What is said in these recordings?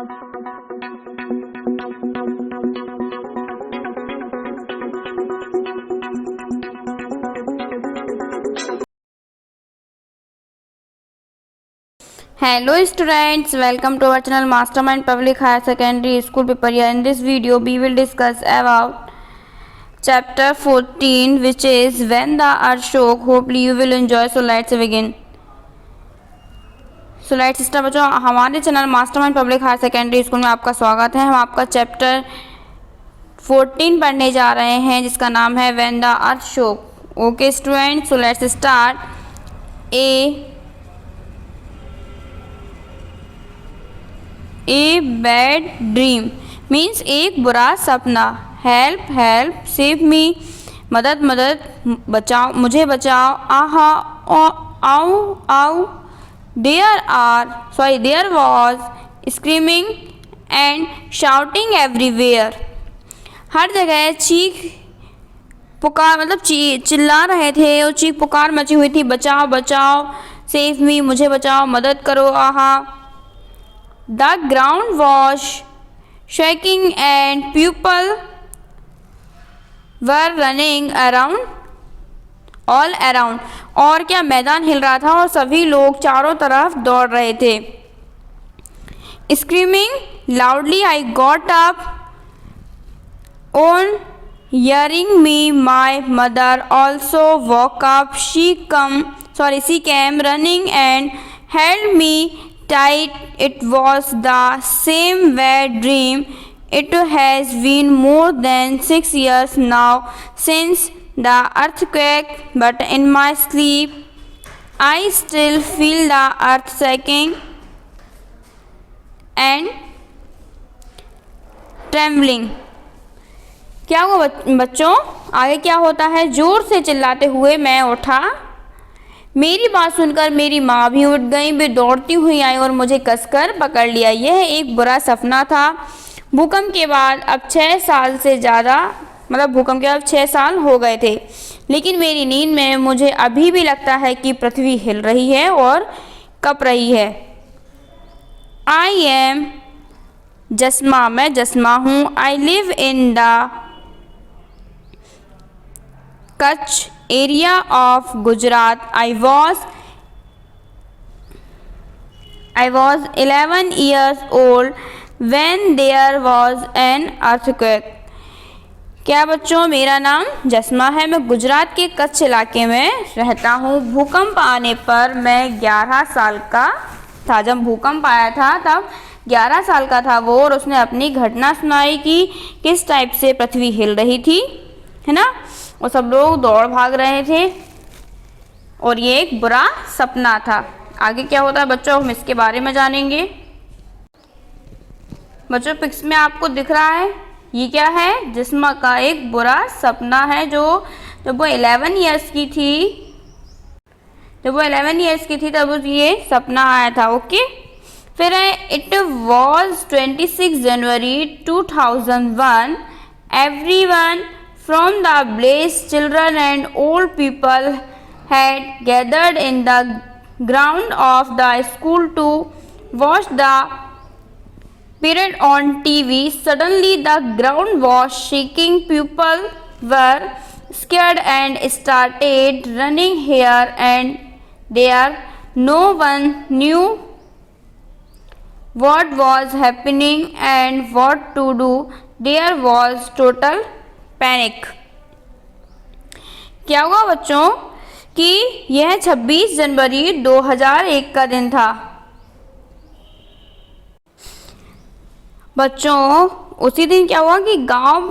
Hello students, welcome to our channel Mastermind Public Higher Secondary School Piparia. In this video we will discuss about chapter 14 which is When the Earth Shook. Hopefully you will enjoy. So let's begin. So let's start बच्चों. हमारे channel Mastermind Public Higher Secondary School में आपका स्वागत है. हम आपका chapter 14 पढ़ने जा रहे हैं जिसका नाम है When the Earth Shook. Okay students, so let's start. A bad dream means एक बुरा सपना. हेल्प सेव मी, मदद बचाओ, मुझे बचाओ. आहा आओ. There was screaming and shouting everywhere. हर जगह चीख पुकार मतलब चिल्ला रहे थे और चीख पुकार मची हुई थी. बचाओ. सेव मी, मुझे बचाओ, मदद करो. आहा. The ground was shaking and people were running all around. और क्या मैदान हिल रहा था और सभी लोग चारों तरफ दौड़ रहे थे. Screaming loudly, I got up. On hearing me, my mother also woke up. She came running and held me tight. It was the same bad dream. It has been more than 6 years now since the earthquake, but in my sleep I still feel the earth shaking and trembling. क्या हुआ बच्चों? आगे क्या होता है? जोर से चिल्लाते हुए मैं उठा. मेरी बात सुनकर मेरी माँ भी उठ गई. वे दौड़ती हुई आई और मुझे कसकर पकड़ लिया. यह एक बुरा सपना था. भूकंप के बाद अब 6 साल से ज़्यादा भूकंप के बाद 6 साल हो गए थे, लेकिन मेरी नींद में मुझे अभी भी लगता है कि पृथ्वी हिल रही है और कँप रही है. आई एम जस्मा, मैं जस्मा हूँ. I live in the Kutch area of Gujarat. I was 11 years old when there was an earthquake. क्या बच्चों? मेरा नाम जस्मा है. मैं गुजरात के कच्छ इलाके में रहता हूँ. भूकंप आने पर मैं 11 साल का था. जब भूकंप आया था तब 11 साल का था वो, और उसने अपनी घटना सुनाई कि किस टाइप से पृथ्वी हिल रही थी, है ना, और सब लोग दौड़ भाग रहे थे और ये एक बुरा सपना था. आगे क्या होता है बच्चों, हम इसके बारे में जानेंगे. बच्चों पिक्स में आपको दिख रहा है ये क्या है? जिस्म का एक बुरा सपना है. जब वो 11 ईयर्स की थी तब ये सपना आया था. ओके, फिर है it was 26 January 2001. Everyone from the place, children and old people had gathered in the ground of the school to watch the parade on TV. Suddenly the ground was shaking. People were scared and started running here and there. No one knew what was happening and what to do. There was total panic. क्या हुआ बच्चों कि यह 26 जनवरी 2001 का दिन था. बच्चों उसी दिन क्या हुआ कि गांव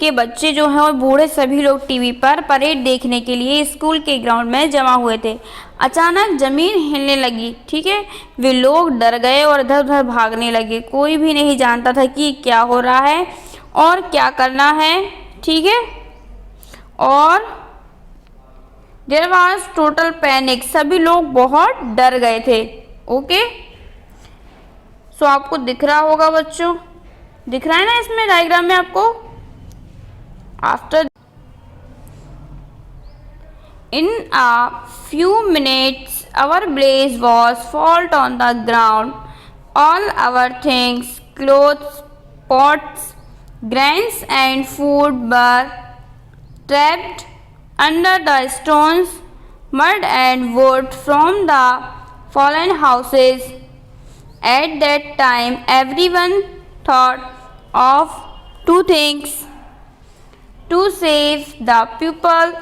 के बच्चे जो हैं और बूढ़े सभी लोग टीवी पर परेड देखने के लिए स्कूल के ग्राउंड में जमा हुए थे. अचानक जमीन हिलने लगी. ठीक है, वे लोग डर गए और इधर उधर भागने लगे. कोई भी नहीं जानता था कि क्या हो रहा है और क्या करना है. ठीक है, और देयर वाज टोटल पैनिक. सभी लोग बहुत डर गए थे. ओके, सो आपको दिख रहा होगा बच्चों, दिख रहा है ना इसमें डायग्राम में आपको. After in a few minutes our blaze was fault on the ground. All our things clothes, pots, grains and food were trapped under the stones, mud and wood from the fallen houses. At that time, everyone thought of two things: to save the people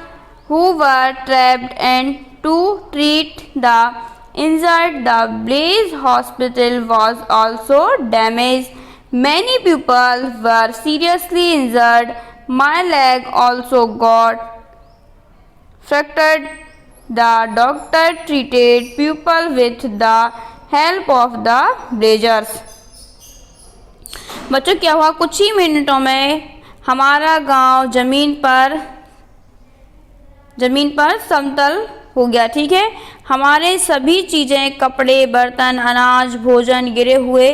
who were trapped and to treat the injured. The Blaze hospital was also damaged. Many people were seriously injured. My leg also got fractured. The doctor treated people with the help of the blazers. बच्चों क्या हुआ, कुछ ही मिनटों में हमारा गांव जमीन पर समतल हो गया। ठीक है, हमारे सभी चीज़ें, कपड़े, बर्तन, अनाज, भोजन गिरे हुए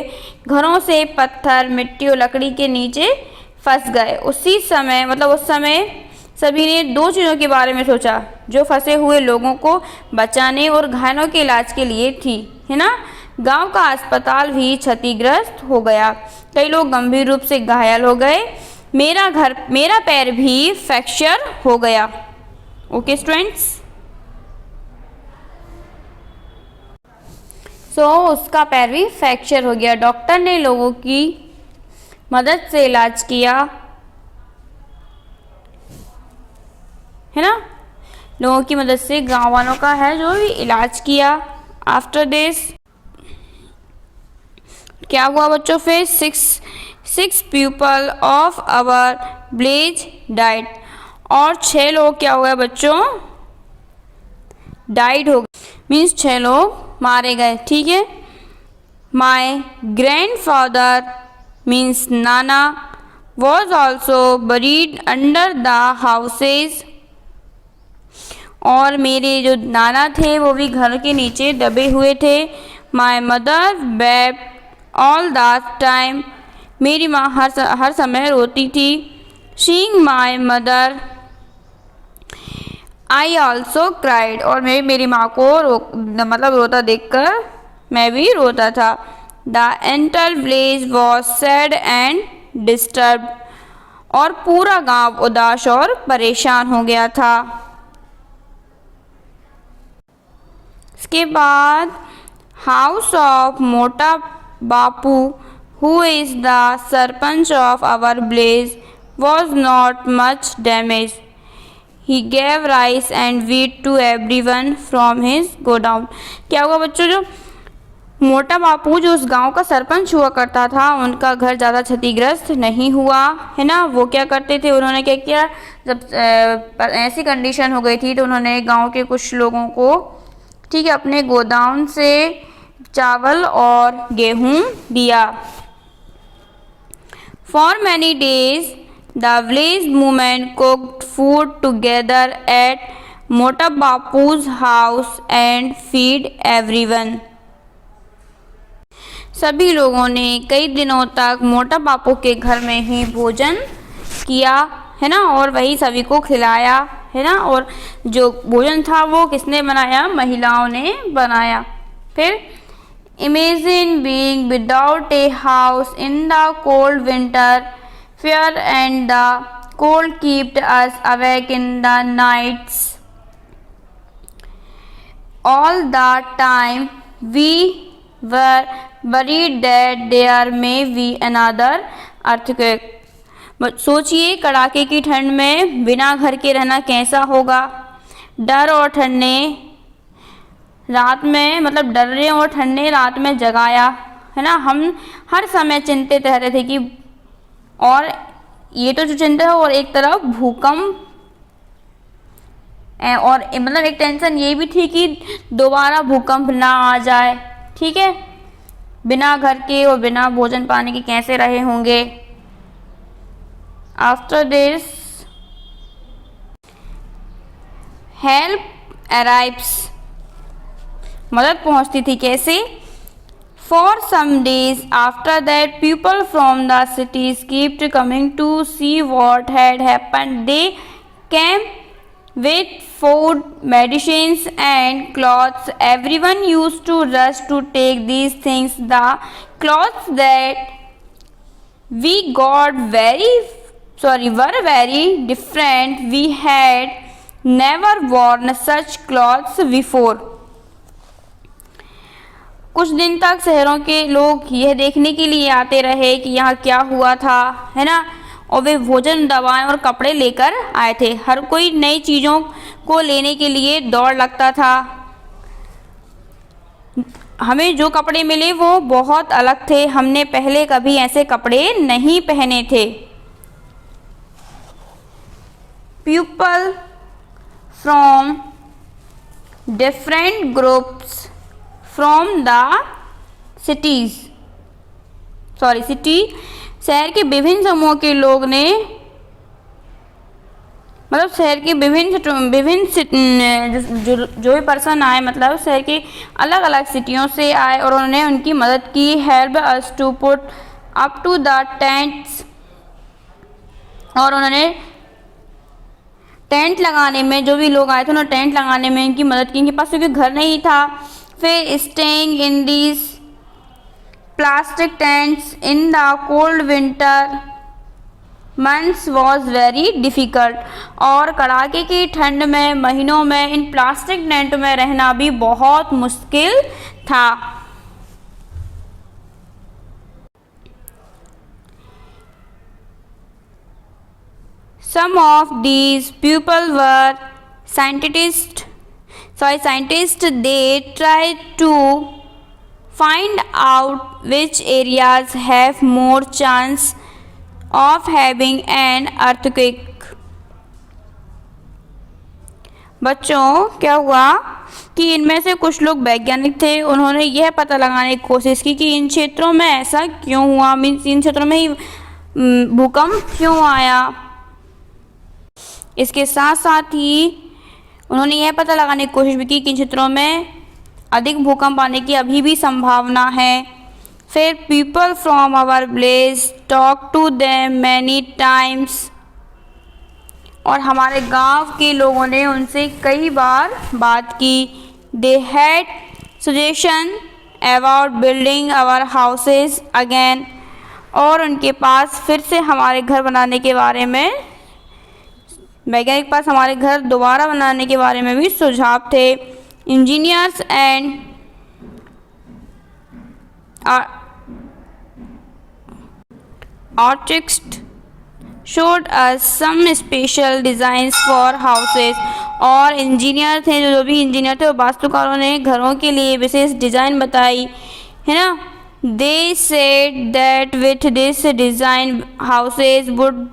घरों से पत्थर, मिट्टी और लकड़ी के नीचे फंस गए। उस समय सभी ने दो चीज़ों के बारे में सोचा जो फंसे हुए लोगों को बचाने और घायलों के इलाज के लिए थी, है ना। गांव का अस्पताल भी क्षतिग्रस्त हो गया, कई लोग गंभीर रूप से घायल हो गए, मेरा पैर भी फ्रैक्चर हो गया। ओके स्टूडेंट्स, उसका पैर भी फ्रैक्चर हो गया। डॉक्टर ने लोगों की मदद से इलाज किया, है ना, लोगों की मदद से गांव वालों का है जो भी इलाज किया। आफ्टर दिस क्या हुआ बच्चों, फिर six people of our blaze died, और 6 लोग क्या हुआ बच्चों, डाइड हो गए, मीन्स 6 लोग मारे गए। ठीक है, माई grandfather means Nana was also buried under the houses, और मेरे जो नाना थे वो भी घर के नीचे दबे हुए थे। My mother wept all the time, मेरी माँ हर समय रोती थी। Seeing my mother I also cried, और मैं मेरी माँ को रोता देखकर मैं भी रोता था। The entire village was sad and disturbed, और पूरा गांव उदास और परेशान हो गया था। इसके बाद house of Mota Bapu who is the sarpanch of our village was not much damage, he gave rice and wheat to everyone from his godown. क्या हुआ बच्चों, जो मोटा बापू जो उस गांव का सरपंच हुआ करता था, उनका घर ज़्यादा क्षतिग्रस्त नहीं हुआ, है ना। वो क्या करते थे, उन्होंने क्या किया, जब ऐसी कंडीशन हो गई थी तो उन्होंने गांव के कुछ लोगों को, ठीक है, अपने गोदाम से चावल और गेहूं दिया। For many days the village women cooked food together at मोटा बापूज हाउस एंड फीड एवरीवन। सभी लोगों ने कई दिनों तक मोटा बापू के घर में ही भोजन किया, है ना, और वही सभी को खिलाया, है ना। और जो भोजन था वो किसने बनाया, महिलाओं ने बनाया। फिर imagine being without a house in the cold winter, fear and the cold kept us awake in the nights. All the time we were worried that there may be another earthquake. सोचिए कड़ाके की ठंड में बिना घर के रहना कैसा होगा। डर और ठंड ने रात में, डरने और ठंड ने रात में जगाया, है ना। हम हर समय चिंतित रह रहे थे कि, और ये तो जो चिंता है, और एक तरफ भूकंप, और एक टेंशन ये भी थी कि दोबारा भूकंप ना आ जाए। ठीक है, बिना घर के और बिना भोजन पानी के कैसे रहे होंगे। आफ्टर दिस हेल्प अराइव्स, मदद पहुंचती थी कैसे। For some days after that, people from the cities kept coming to see what had happened. They came with food, medicines and clothes. Everyone used to rush to take these things. The clothes that We got were very different. We had never worn such clothes before. कुछ दिन तक शहरों के लोग यह देखने के लिए आते रहे कि यहाँ क्या हुआ था, है ना, और वे भोजन, दवाएं और कपड़े लेकर आए थे। हर कोई नई चीज़ों को लेने के लिए दौड़ लगता था। हमें जो कपड़े मिले वो बहुत अलग थे, हमने पहले कभी ऐसे कपड़े नहीं पहने थे। People from different groups from the city शहर के विभिन्न समूह के लोग ने, मतलब शहर के विभिन्न जो भी पर्सन आए, मतलब शहर के अलग अलग सिटियों से आए और उन्होंने उनकी मदद की। Help us to put up to the tents, और उन्होंने टेंट लगाने में, जो भी लोग आए थे उन्होंने टेंट लगाने में उनकी मदद की, इनके पास क्योंकि घर नहीं था। फिर staying in these plastic tents in the cold winter months was very difficult, और कड़ाके की ठंड में महीनों में इन प्लास्टिक टेंट में रहना भी बहुत मुश्किल था। Some of these people were scientists. They tried to find out which areas have more chance of having an earthquake. बच्चों, क्या हुआ कि इनमें से कुछ लोग वैज्ञानिक थे, उन्होंने यह पता लगाने की कोशिश की कि इन क्षेत्रों में ऐसा क्यों हुआ, मीन्स इन क्षेत्रों में ही भूकंप क्यों आया। इसके साथ साथ ही उन्होंने यह पता लगाने की कोशिश भी की कि इन क्षेत्रों में अधिक भूकंप आने की अभी भी संभावना है। फिर people from our village talk to them many times, और हमारे गांव के लोगों ने उनसे कई बार बात की। They had suggestion about building our houses again, और उनके पास फिर से हमारे घर बनाने के बारे में, वैज्ञानिक पास हमारे घर दोबारा बनाने के बारे में भी सुझाव थे। Engineers and architects showed us some special designs for houses, और इंजीनियर थे, जो भी इंजीनियर थे वो वास्तुकारों ने घरों के लिए विशेष डिज़ाइन बताई, है ना। They said that with this design houses would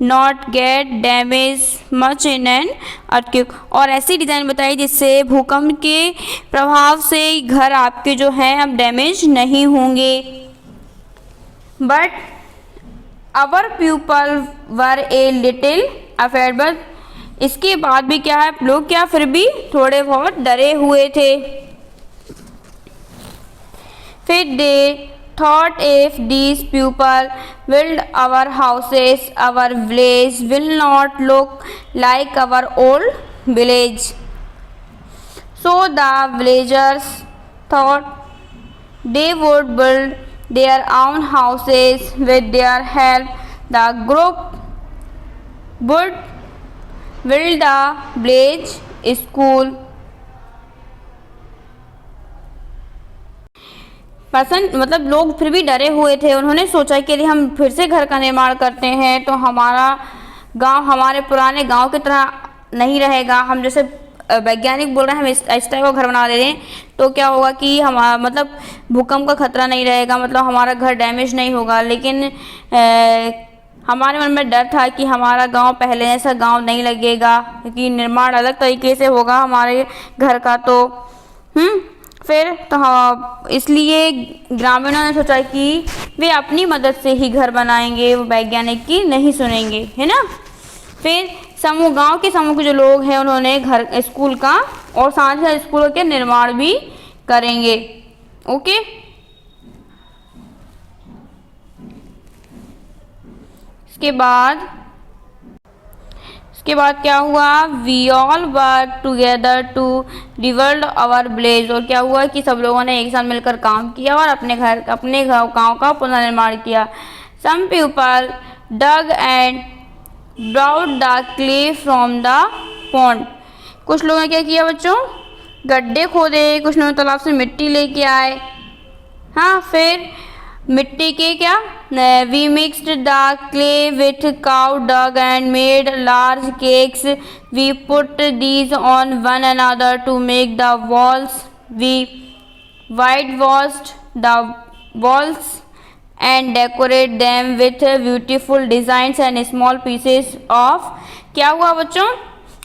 not gate damage much in an earthquake, और ऐसी डिज़ाइन बताई जिससे भूकंप के प्रभाव से घर आपके जो हैं अब डैमेज नहीं होंगे। But our people were a little afraid, but इसके बाद भी क्या है, लोग क्या फिर भी थोड़े बहुत डरे हुए थे। फिर दे thought if these people build our houses, our village will not look like our old village. So the villagers thought they would build their own houses with their help. The group would build the village school. मतलब लोग फिर भी डरे हुए थे। उन्होंने सोचा कि यदि हम फिर से घर का निर्माण करते हैं तो हमारा गांव हमारे पुराने गांव की तरह नहीं रहेगा। हम जैसे वैज्ञानिक बोल रहे हैं हम इस टाइप का घर बना दे रहे हैं तो क्या होगा कि हमारा मतलब भूकंप का खतरा नहीं रहेगा, मतलब हमारा घर डैमेज नहीं होगा। लेकिन हमारे मन में डर था कि हमारा गांव पहले जैसा गांव नहीं लगेगा, क्योंकि निर्माण अलग तरीके से होगा हमारे घर का। तो फिर तो इसलिए ग्रामीणों ने सोचा कि वे अपनी मदद से ही घर बनाएंगे, वो वैज्ञानिक की नहीं सुनेंगे, है ना। फिर गांव के समूह के जो लोग हैं उन्होंने घर स्कूल का और साथ ही स्कूलों के निर्माण भी करेंगे। ओके, इसके बाद क्या हुआ, we all work together to rebuild our village. और क्या हुआ कि सब लोगों ने एक साथ मिलकर काम किया और अपने गाँव का पुनर्निर्माण किया। Some people dug and brought the clay from the pond. कुछ लोगों ने क्या किया बच्चों, गड्ढे खोदे, कुछ लोगों ने तालाब से मिट्टी लेके आए। हाँ, फिर मिट्टी के क्या, we mixed the clay with cow dung and made large cakes, we put these on one another to make the walls, we whitewashed the walls and decorate them with beautiful designs and small pieces of। क्या हुआ बच्चों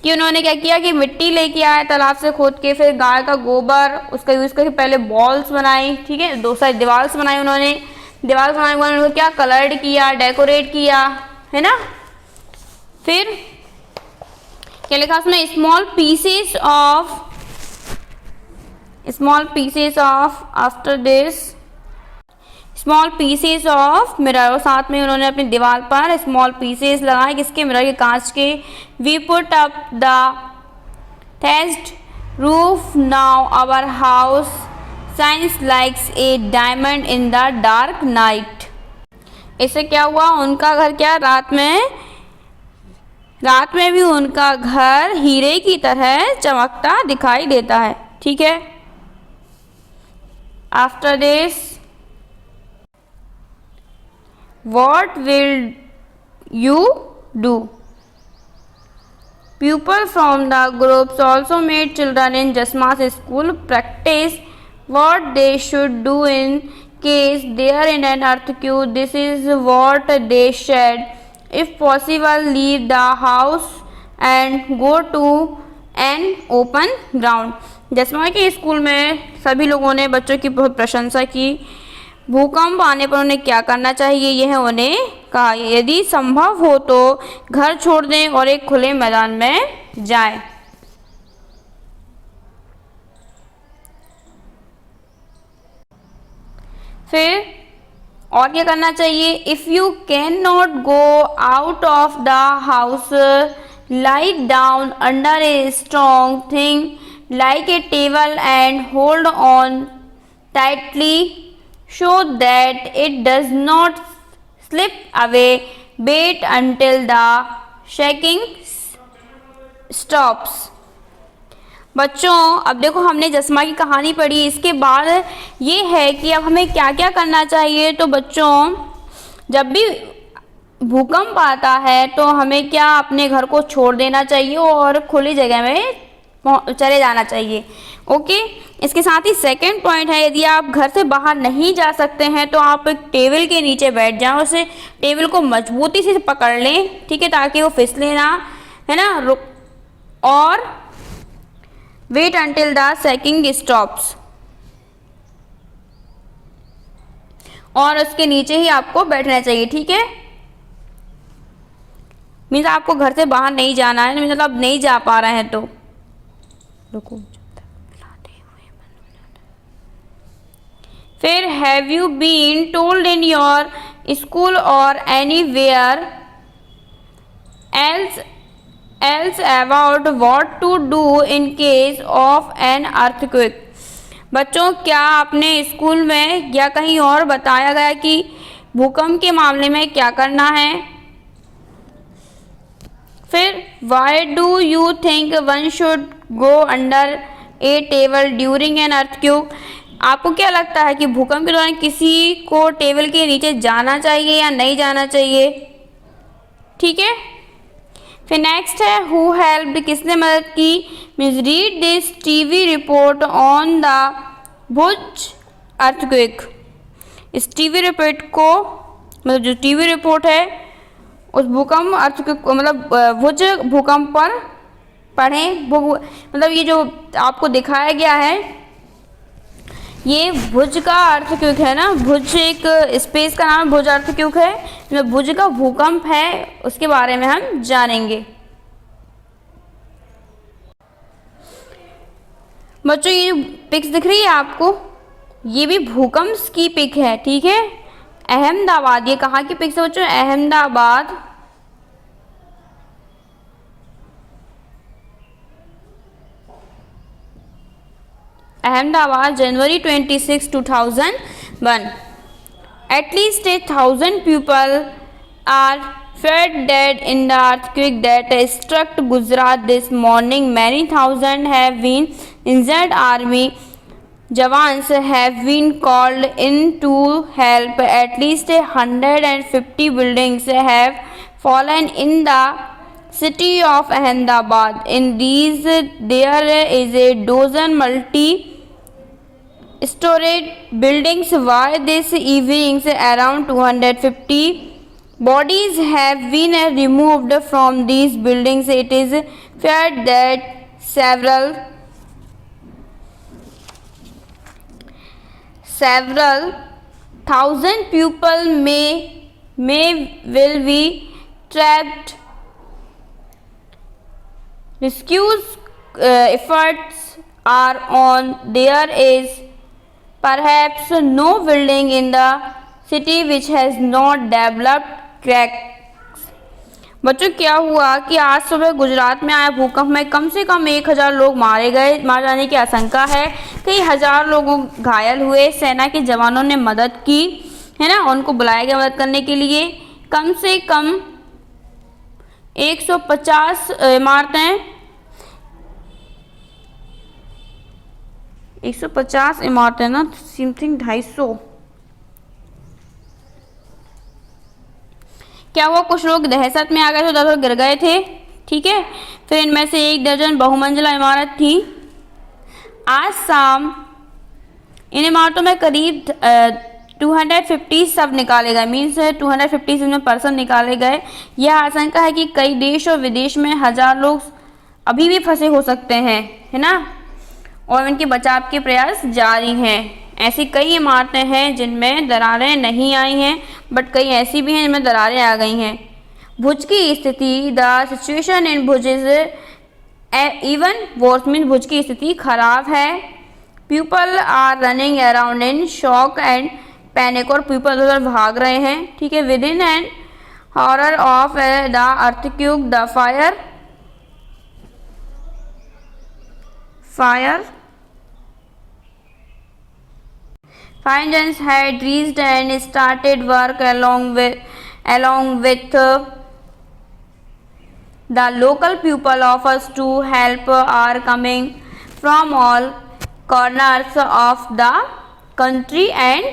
कि उन्होंने क्या किया कि मिट्टी लेके आए तालाब से खोद के, फिर गाय का गोबर उसका यूज़ करके पहले बॉल्स बनाई, ठीक है, 2 साइड दीवार्स बनाई उन्होंने, दीवार बनाने के बाद उन्होंने क्या कलर्ड किया, डेकोरेट किया, है ना। फिर क्या लिखा उसमें, after this small pieces of mirror, और साथ में उन्होंने अपनी दीवार पर स्मॉल पीसेस लगाए, किसके, मिरर के, कांच के। We put up the thatched roof, now our house shines likes a diamond in the dark night. इससे क्या हुआ, उनका घर क्या, रात में भी उनका घर हीरे की तरह चमकता दिखाई देता है, ठीक है। After this what will you do? Pupils from the groups also made children in Jasma's school practice what they should do in case there is an earthquake. This is what they said: if possible, leave the house and go to an open ground. जसमा के school में सभी लोगों ने बच्चों की बहुत प्रशंसा की। भूकंप आने पर उन्हें क्या करना चाहिए, यह उन्हें कहा, यदि संभव हो तो घर छोड़ दें और एक खुले मैदान में जाएं। फिर और क्या करना चाहिए, if you can not go out of the house, lie down under a strong thing like a table and hold on tightly so that it does not slip away, wait until the shaking stops। बच्चों अब देखो हमने जस्मा की कहानी पढ़ी, इसके बाद ये है कि अब हमें क्या क्या करना चाहिए। तो बच्चों जब भी भूकंप आता है तो हमें क्या, अपने घर को छोड़ देना चाहिए और खुली जगह में चले जाना चाहिए, ओके। इसके साथ ही सेकंड पॉइंट है, यदि आप घर से बाहर नहीं जा सकते हैं तो आप एक टेबल के नीचे बैठ जाएं, उसे टेबल को मजबूती से पकड़ लें, ठीक है, ताकि वो फिसले ना, है ना, और wait until the shaking stops, और उसके नीचे ही आपको बैठना चाहिए, ठीक है। मीन्स आपको घर से बाहर नहीं जाना है, मतलब नहीं जा पा रहे हैं तो रुको। फिर have you been told in your school और anywhere else about what to do in case of an earthquake. बच्चों क्या आपने स्कूल में या कहीं और बताया गया कि भूकंप के मामले में क्या करना है। फिर why do you think one should go under A table during an earthquake. आपको क्या लगता है कि भूकंप के दौरान किसी को टेबल के नीचे जाना चाहिए या नहीं जाना चाहिए, ठीक है। फिर नेक्स्ट है हु हेल्प्ड, किसने मदद की। Means read this TV report on the Bhuj earthquake. इस टीवी रिपोर्ट को, मतलब जो टीवी रिपोर्ट है उस भूकंप अर्थक्वेक मतलब भुज भूकंप पर पढ़ें। मतलब ये जो आपको दिखाया गया है ये भुज का अर्थक्वेक है ना, भुज एक स्पेस का नाम भुज अर्थक्वेक है, मतलब भुज का भूकंप है, उसके बारे में हम जानेंगे। बच्चों ये पिक्स दिख रही है आपको, ये भी भूकंप की पिक है, ठीक है। अहमदाबाद, ये कहाँ की पिक्स है बच्चों, अहमदाबाद। अहमदाबाद जनवरी 26, 2001। At least 1,000 people are feared dead in the earthquake that struck Gujarat this morning. Many thousand have been injured. Army jawans have been called in to help. At least 150 buildings have fallen in the city of Ahmedabad. In these, there is a dozen multi-storied buildings. Why this evening around 250 bodies have been removed from these buildings? It is feared that several thousand people will be trapped. Rescue efforts are on. There is perhaps no building in the city which has not developed cracks. बच्चों, क्या हुआ कि आज सुबह गुजरात में आया भूकंप में कम से कम 1,000 लोग मारे जाने की आशंका है। कई हजार लोग घायल हुए। सेना के जवानों ने मदद की, है ना, उनको बुलाया गया मदद करने के लिए। कम से कम 150 इमारतें 150 इमारतें ना समथिंग 250। क्या हुआ, कुछ लोग दहशत में आ गए थे, उधर गिर गए थे। ठीक है, फिर इनमें से 1 दर्जन बहुमंजिला इमारत थी। आज शाम इन इमारतों में करीब 250 सब निकाले गए, मीन्स 250 इसमें पर्सन निकाले गए। यह आशंका है कि कई देश और विदेश में 1000 लोग अभी भी फंसे हो सकते हैं, है ना, और उनके बचाव के प्रयास जारी हैं। ऐसी कई इमारतें हैं जिनमें दरारें नहीं आई हैं, बट कई ऐसी भी हैं जिनमें दरारें आ गई हैं। भुज की स्थिति, the situation in Bhuj is even worse, mean Bhuj की स्थिति खराब है। People are running around in shock and panic, और पीपल उधर भाग रहे हैं। ठीक है, within and horror of the earthquake, the fire engines had reached and started work along with the local people. Offers to help are coming from all corners of the country and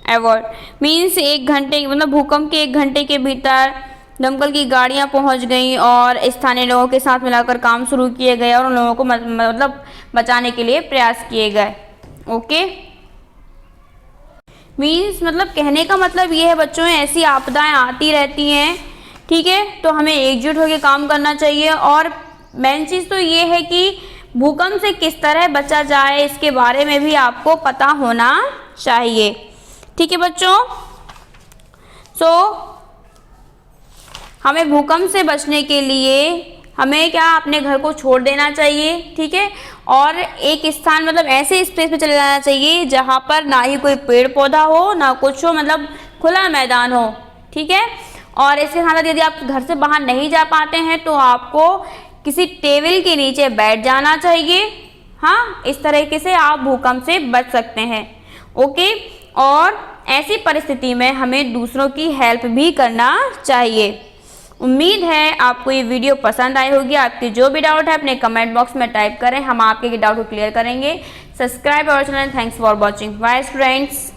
abroad. Means 1 घंटे, मतलब भूकंप के 1 घंटे के भीतर दमकल की गाड़ियां पहुंच गईं और स्थानीय लोगों के साथ मिलाकर काम शुरू किए गए और उन लोगों को मतलब बचाने के लिए प्रयास किए गए। ओके, मीन्स मतलब कहने का मतलब ये है बच्चों, ऐसी आपदाएं आती रहती हैं। ठीक है, तो हमें एकजुट होकर काम करना चाहिए। और मेन चीज़ तो ये है कि भूकंप से किस तरह बचा जाए, इसके बारे में भी आपको पता होना चाहिए। ठीक है बच्चों, हमें भूकंप से बचने के लिए हमें क्या, अपने घर को छोड़ देना चाहिए। ठीक है, और एक स्थान, मतलब ऐसे स्पेस पे चले जाना चाहिए जहाँ पर ना ही कोई पेड़ पौधा हो, ना कुछ हो, मतलब खुला मैदान हो। ठीक है, और इसके साथ यदि आप घर से बाहर नहीं जा पाते हैं तो आपको किसी टेबल के नीचे बैठ जाना चाहिए। हाँ, इस तरीके से आप भूकंप से बच सकते हैं। ओके, और ऐसी परिस्थिति में हमें दूसरों की हेल्प भी करना चाहिए। उम्मीद है आपको ये वीडियो पसंद आई होगी। आपके जो भी डाउट है अपने कमेंट बॉक्स में टाइप करें, हम आपके डाउट को क्लियर करेंगे। Subscribe our channel. Thanks for watching. Bye students.